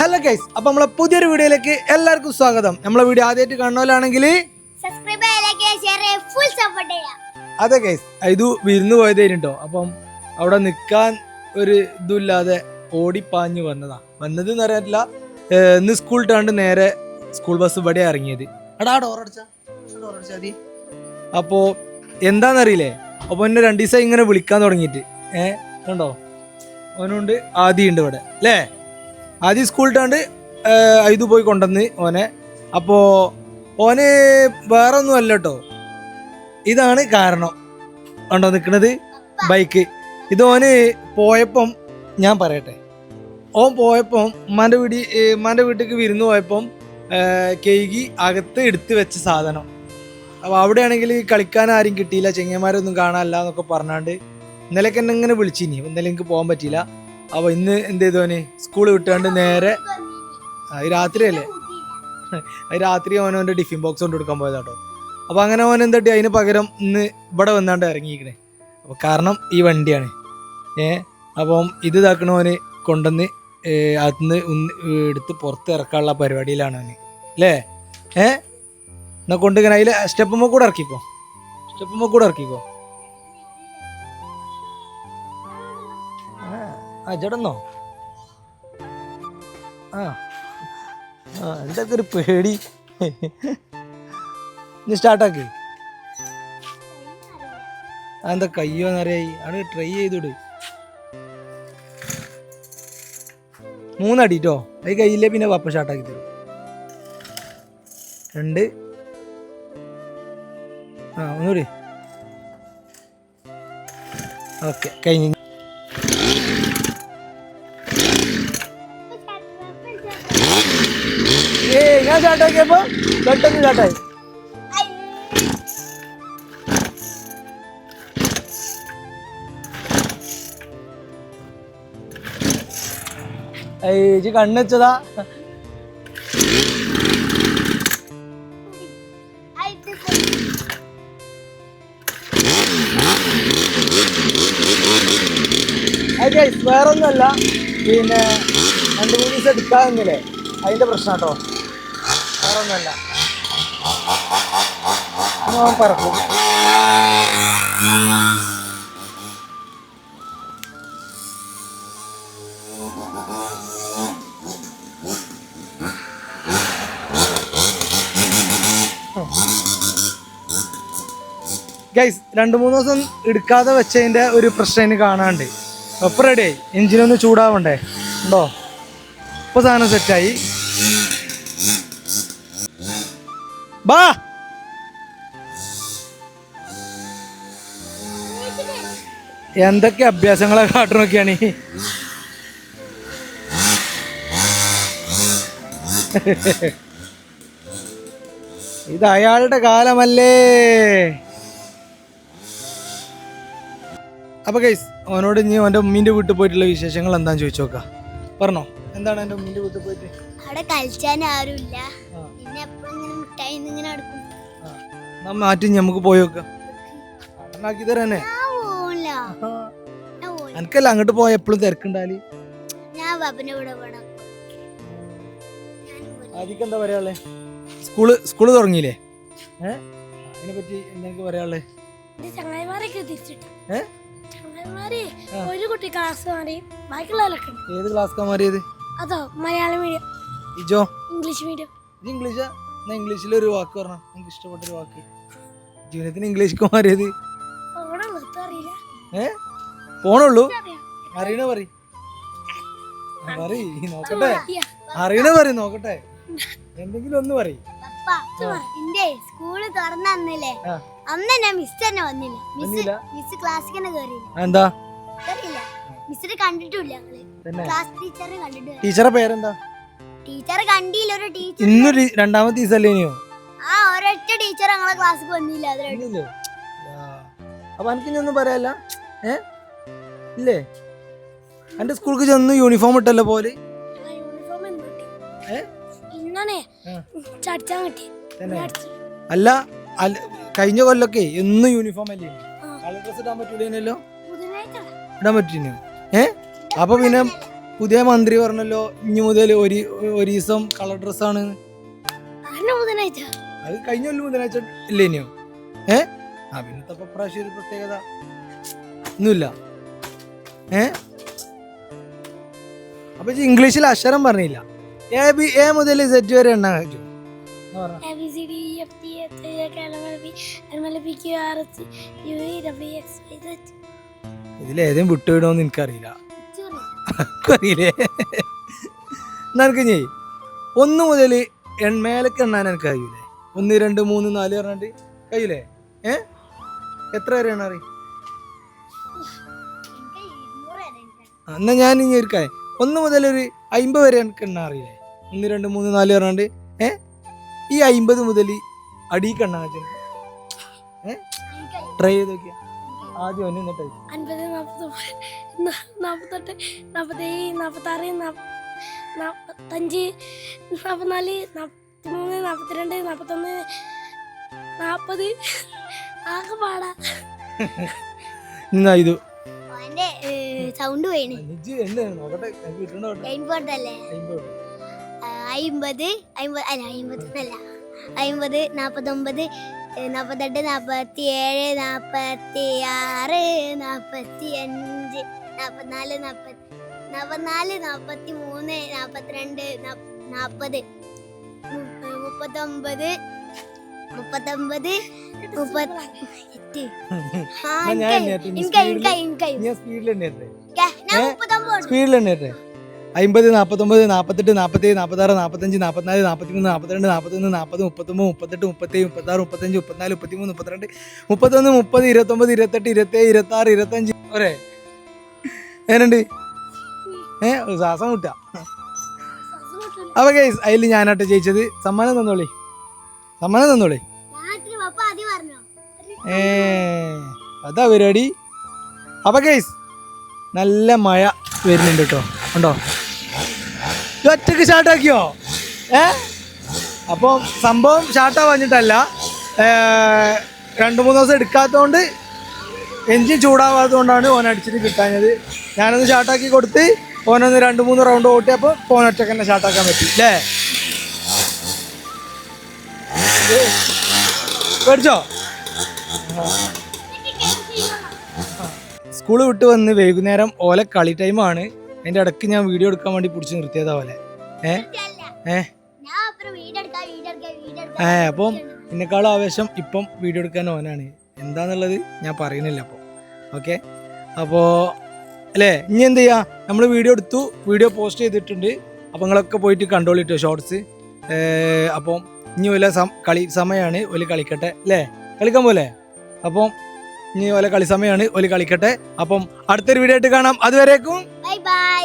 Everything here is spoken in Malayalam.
ഹലോ ഗൈസ്, അപ്പോൾ നമ്മളെ പുതിയൊരു വീഡിയോയിലേക്ക് എല്ലാവർക്കും സ്വാഗതം. നമ്മളെ വീഡിയോ ആദ്യമായിട്ട് കാണുന്നവരാണെങ്കിൽ അതെ ഗൈസ്, ഇത് വിരുന്ന് പോയതായിരുന്നു കേട്ടോ. അപ്പം അവിടെ നിൽക്കാൻ ഒരു ഇതുമില്ലാതെ ഓടിപ്പാഞ്ഞ് വന്നത് എന്ന് അറിയാറ്റില്ല. ഇന്ന് സ്കൂൾ ഇട്ടാണ്ട് നേരെ സ്കൂൾ ബസ് ഇവിടെ ഇറങ്ങിയത്. മതി. അപ്പോൾ എന്താണെന്നറിയില്ലേ, അപ്പോൾ എന്നെ 2 ദിവസം ഇങ്ങനെ വിളിക്കാൻ തുടങ്ങിയിട്ട് കണ്ടോ, ഓനുണ്ട് ആദ്യം ഉണ്ട് ഇവിടെ അല്ലേ. ആദ്യം സ്കൂളിട്ടാണ്ട് ഇത് പോയി കൊണ്ടുവന്ന് ഓനെ. അപ്പോൾ ഓന് വേറെ ഒന്നും അല്ല കേട്ടോ, ഇതാണ് കാരണം. കണ്ടോ നിൽക്കുന്നത് ബൈക്ക്. ഇത് ഓന് പോയപ്പം ഞാൻ പറയട്ടെ, ഓൻ പോയപ്പം ഉമ്മാൻ്റെ വീട്ടിലേക്ക് വിരുന്ന് പോയപ്പം കേകി അകത്ത് എടുത്ത് വെച്ച സാധനം. അപ്പോൾ അവിടെയാണെങ്കിൽ കളിക്കാൻ ആരും കിട്ടിയില്ല, ചെങ്ങന്മാരൊന്നും കാണാനില്ല എന്നൊക്കെ പറഞ്ഞാണ്ട് ഇന്നലെയൊക്കെ എന്നെ ഇങ്ങനെ വിളിച്ചിനി. ഇന്നലെ എനിക്ക് പോകാൻ പറ്റിയില്ല. അപ്പോൾ ഇന്ന് എന്ത് ചെയ്തോന്, സ്കൂൾ വിട്ടാണ്ട് നേരെ രാത്രിയല്ലേ, രാത്രി ഓനോൻ്റെ ടിഫിൻ ബോക്സ് കൊണ്ട് കൊടുക്കാൻ പോയതാട്ടോ. അപ്പോൾ അങ്ങനെ ഓൻ എന്താട്ടി അതിന് പകരം ഇന്ന് ഇവിടെ വന്നാണ്ട് ഇറങ്ങിയിരിക്കണേ. അപ്പോൾ കാരണം ഈ വണ്ടിയാണ്. അപ്പം ഇത് ഇതാക്കണവന് കൊണ്ടുവന്ന് അതിന്ന് എടുത്ത് പുറത്ത് ഇറക്കാനുള്ള പരിപാടിയിലാണ് അവന് അല്ലേ. എന്നാൽ കൊണ്ടിങ്ങനെ അതിൽ സ്റ്റെപ്പുമ്പോൾ കൂടെ ഇറക്കിക്കോ. ജടന്നോ എന്തൊക്കെ ഒരു പേടി. ഇനി സ്റ്റാർട്ടാക്ക്. എന്താ കയ്യോന്നറിയായി ആണ്, ട്രൈ ചെയ്തോട്. 3 അടിട്ടോ, അത് കയ്യില്ലേ പിന്നെ പപ്പ സ്റ്റാർട്ടാക്കി തരും. 2 ഒന്നുകൂടി. ഓക്കെ, കഴിഞ്ഞു. ഞാൻ സ്റ്റാർട്ടാക്കിയപ്പോ പെട്ടെന്ന് സ്റ്റാർട്ടായി. ഏജ് കണ്ണുവെച്ചതാ. വേറൊന്നുമല്ല, പിന്നെ 2-3 ദിവസം എടുക്കാമെന്നില്ലേ, അതിന്റെ പ്രശ്നം കേട്ടോ. വേറൊന്നുമല്ല, പറക്കും. ഗൈസ്, 2-3 ദിവസം എടുക്കാതെ വെച്ചതിന്റെ ഒരു പ്രശ്നം ഇനി കാണാണ്ട്. ഒപ്പം റെഡിയായി, എഞ്ചിനൊന്ന് ചൂടാവണ്ടേ. ഉണ്ടോ, ഇപ്പൊ സാധനം സെറ്റായി. ബാ, എന്തൊക്കെ അഭ്യാസങ്ങളെ കാട്ടണൊക്കെയാണ്. ഇത് അയാളുടെ കാലമല്ലേ. അപ്പൊ ഗൈസ്, അവനോട് ഇനി അവന്റെ ഉമ്മീന്റെ വീട്ടിൽ പോയിട്ടുള്ള വിശേഷങ്ങൾ എന്താന്ന് ചോദിച്ചു നോക്കാം. പറഞ്ഞോ, എന്താണ് എന്റെ ഉമ്മീന്റെ വീട്ടിൽ പോയിട്ട്? അവിടെ കളിച്ചാൻ ആരുമില്ല, പിന്നെ എപ്പോഴും മിഠായി ഇങ്ങനെ എടുക്കും. മാറ്റി നമുക്ക് പോയി നോക്കാം. ആക്കി തരാനേ എനിക്കല്ല, അങ്ങോട്ട് പോയ എപ്പോഴും തിരക്കുണ്ടാല്. ആദ്യം എന്താ പറയാളേ, സ്കൂള് തുടങ്ങിയില്ലേ, അതിനെ പറ്റി എന്തെങ്കിലും പറയാളേ? ഒരു കുട്ടി ക്ലാസ് മാറി, ബാക്കിയുള്ളവരൊക്കെ. ഏത് ക്ലാസ്സാ മാറിയത്? അതോ മലയാളം മീഡിയം. ഇജോ ഇംഗ്ലീഷ് മീഡിയം. ഇംഗ്ലീഷാ? എന്നാ ഇംഗ്ലീഷിലൊരു വാക്ക് പറഞ്ഞ, എനിക്ക് ഇഷ്ടപ്പെട്ടൊരു വാക്ക്. ജീവിതത്തിന് ഇംഗ്ലീഷ് മാറിയത് പോണുള്ളൂ. അറിയണ പറ നോക്കട്ടെ, അറിയണ പറ നോക്കട്ടെ, എന്തെങ്കിലും ഒന്ന് പറ. സ്കൂള് തുറന്നല്ലേ, അന്ന് ഞാൻ മിസ് തന്നെ വന്നില്ല. മിസ് ക്ലാസ്സിൽ തന്നെ കേറിയില്ല. എന്താ മിസ്സിനെ കണ്ടിട്ടില്ല. ക്ലാസ് ടീച്ചറെ കണ്ടിട്ട്. ടീച്ചറെ പേരെന്താ? ടീച്ചറെ കണ്ടില്ല. ഒരു ടീച്ചർ ഇന്ന് 2ാമത്തെ ദിവസല്ലേ ഇനിയോ? ഒരൊറ്റ ടീച്ചർ ഞങ്ങളെ ക്ലാസ്സിൽ വന്നില്ല. അപ്പൊ എനിക്കിഞ്ഞൊന്നും പറയാല്ല. ഇല്ലേ, എന്റെ സ്കൂൾക്ക് ചെന്ന് യൂണിഫോം ഇട്ടല്ലോ പോലെ. അല്ല, കഴിഞ്ഞ കൊല്ലൊക്കെ എന്നും യൂണിഫോം അല്ലേ, കളർ ഡ്രസ് ഇടാൻ പറ്റൂലോ, ഇടാൻ പറ്റിനോ? അപ്പൊ പിന്നെ പുതിയ മന്ത്രി പറഞ്ഞല്ലോ ഇനി മുതൽ ഒരു ദിവസം കളർ ഡ്രസ്സാണ്. ബുധനാഴ്ച അത് കഴിഞ്ഞ കൊല്ലം ബുധനാഴ്ച ഇല്ലേ ഇനിയോ? പിന്നത്തെ പ്രാവശ്യം ഒരു പ്രത്യേകത ഒന്നുമില്ല. അപ്പൊ ഇംഗ്ലീഷിൽ അക്ഷരം പറഞ്ഞില്ല. എ മുതൽ സെറ്റ് വരെ എണ്ണ കഴിച്ചു. ഇതിലേതും വിട്ടുവിടോന്ന് എനിക്കറിയില്ല. അറിയില്ലേ? എനിക്ക് ഞേ 1 മുതൽ മേലക്ക് എണ്ണാൻ എനിക്ക് കഴിയൂലേ? 1 2 3 4 പറഞ്ഞിട്ട് കഴിയൂലേ? എത്ര വരെ എണ്ണാറി? എന്നാ ഞാൻ ഇനി ഒരു കാര്യം 1 മുതൽ ഒരു 50 വരെ എനിക്ക് എണ്ണ അറിയില്ലേ? 1 2 3 4 പറഞ്ഞിട്ട് ഈ 50 മുതൽ അടിക്ക് എണ്ണ ട്രൈ ചെയ്ത് നോക്കിയ ആദ്യം 1 എന്നിട്ട് 50 48 47 48 45 44 43 42 41 40 ആകെ പാടാ. ഇത് സൗണ്ട് പോയിന്. 50 49 48 47 സ്പീഡിൽ എണ്ണേറ്റെ 50 49 48 47 46 45 44 43 42 41 40 39 38 37 36 35 34 33 32 31 30 29 28 27 26 25 ഒരേ ഏനുണ്ട് ശ്വാസം മുട്ട. അപ്പൊ ഗൈസ് അതിൽ ഞാനാട്ടെ ജയിച്ചത്. സമ്മാനം തന്നോളി. അതാ പരിപാടി. അപ്പൊ ഗൈസ് നല്ല മഴ വരുന്നുണ്ട് കേട്ടോ. ഉണ്ടോ? ഒറ്റക്ക് സ്റ്റാർട്ടാക്കിയോ? അപ്പം സംഭവം സ്റ്റാർട്ടാ വന്നിട്ടല്ല, 2-3 ദിവസം എടുക്കാത്തതുകൊണ്ട് എൻജിൻ ചൂടാവാത്തതുകൊണ്ടാണ് ഓൻ അടിച്ചിട്ട് കിട്ടാഞ്ഞത്. ഞാനൊന്ന് സ്റ്റാർട്ടാക്കി കൊടുത്ത് ഓനൊന്ന് 2-3 റൗണ്ട് ഓട്ടിയപ്പോൾ ഫോൺ ഒറ്റക്ക് തന്നെ സ്റ്റാർട്ടാക്കാൻ പറ്റി അല്ലേ? പേടിച്ചോ? സ്കൂള് വിട്ട് വന്ന് വൈകുന്നേരം ഓലെ കളി ടൈമാണ്. അതിൻ്റെ ഇടയ്ക്ക് ഞാൻ വീഡിയോ എടുക്കാൻ വേണ്ടി പിടിച്ച് നിർത്തിയതാ പോലെ. അപ്പം എന്നെക്കാളും ആവേശം ഇപ്പം വീഡിയോ എടുക്കാൻ ഓനാണ്. എന്താന്നുള്ളത് ഞാൻ പറയുന്നില്ല അപ്പോൾ. ഓക്കെ, അപ്പോൾ അല്ലേ, ഇനി എന്ത് ചെയ്യുക, നമ്മൾ വീഡിയോ എടുത്തു, വീഡിയോ പോസ്റ്റ് ചെയ്തിട്ടുണ്ട്. അപ്പോൾ നിങ്ങളൊക്കെ പോയിട്ട് കണ്ടോളിട്ടോ ഷോർട്സ്. അപ്പം ഇനി വല്ല കളി സമയമാണ്, ഒലി കളിക്കട്ടെ അല്ലേ? കളിക്കാൻ പോലെ. അപ്പം ഇനി ഓലെ കളി സമയമാണ്, ഒലി കളിക്കട്ടെ. അപ്പം അടുത്തൊരു വീഡിയോ ആയിട്ട് കാണാം. അതുവരേക്കും ബൈ ബൈ.